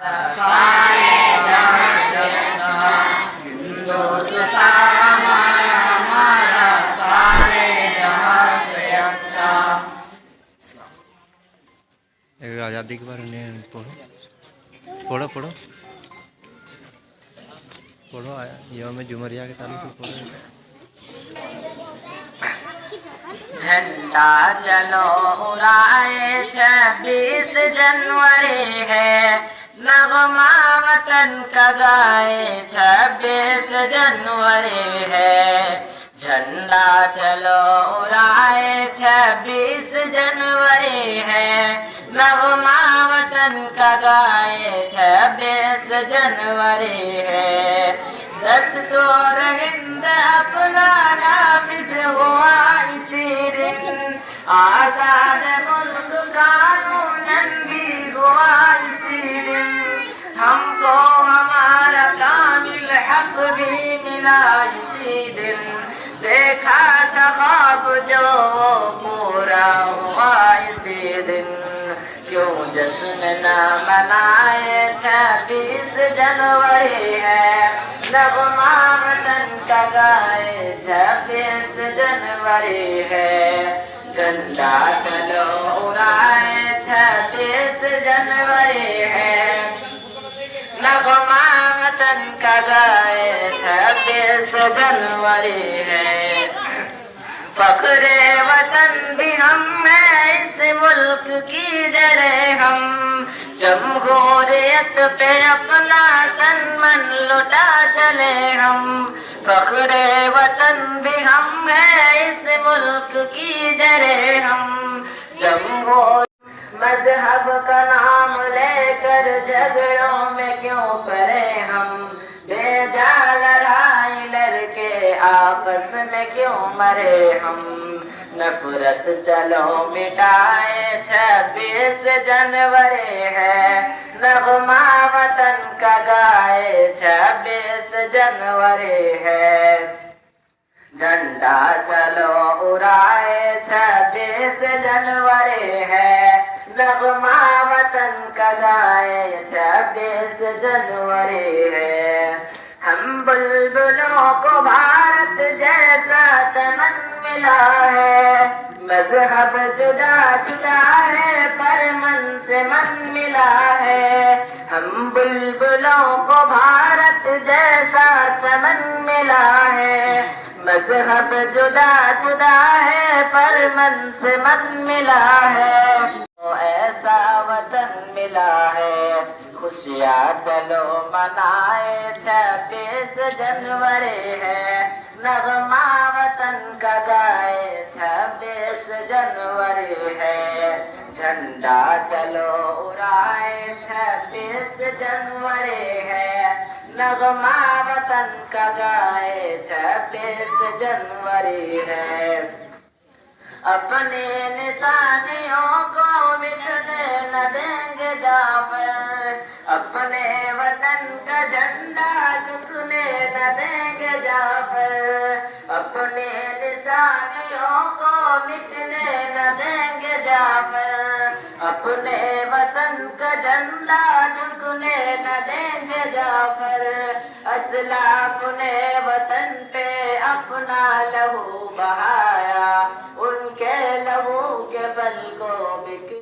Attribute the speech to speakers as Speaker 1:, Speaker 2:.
Speaker 1: सारे जहां से अच्छा हिंदुस्ता हमारा सारे जहां से अच्छा।
Speaker 2: आज़ादी के बारे में पढ़ो पढ़ो पढ़ो यौम जुमरिया के ताल्लुक से पढ़ो।
Speaker 1: झंडा चलो उड़ाए 26 जनवरी है, नगमा वतन का गाए 26 जनवरी है। झंडा चलो उड़ाए 26 जनवरी है, नगमा वतन का गाए 26 जनवरी है। दस्तूर हिंद अपना नाफिज हुआ इसी दिन, आजाद मुल्क कानूनन भी हुआ इसी दिन। हमको हमारा कामिल हक भी मिला इसी दिन, देखा था ख्वाब जो पूरा हुआ इसी दिन। क्यों जश्न न मनाए 26 जनवरी है, नगमा वतन का गाए 26 जनवरी है। झंडा चलो उड़ाए 26 जनवरी है, नगमा वतन का गाए 26 जनवरी है। फख्रे वतन भी हम है इस मुल्क की जरे हम, जमहूरियत पे अपना तन मन लुटा चले हम। फख्रे वतन भी हम है इस मुल्क की जरे हम, जमहूर मजहब का नाम लेकर झगड़ों में क्यों पड़े हम। बेजा लड़ाई लड़के आपस में क्यों मरे हम। नफरत चलो मिटाए 26 जनवरी है, नगमा वतन का गाए 26 जनवरी है। झंडा चलो उड़ाए 26 जनवरी है, नगमा वतन का गाए 26 जनवरी है। हम बुलबुलों को भारत जैसा चमन मिला है, मजहब जुदा जुदा है पर मन से मन मिला है। हम बुलबुलों को भारत जैसा चमन मिला है, मजहब जुदा जुदा है पर मन से मन मिला है। तो ऐसा वतन मिला है, खुशियाँ चलो मनाए 26 जनवरी है, नगमा वतन का गाए 26 जनवरी है। झंडा चलो उड़ाए 26 जनवरी है, नगमा वतन का गाए 26 जनवरी है। अपने निशानियों को मिटने न देंगे जाफर, अपने वतन का झंडा झुकने न देंगे जाफर। अपने निशानियों को मिटने न देंगे जाफर, अपने वतन का झंडा झुकने न देंगे जाफर। असलाफ ने वतन पे अपना लहू बहाया, उनके लहू के बल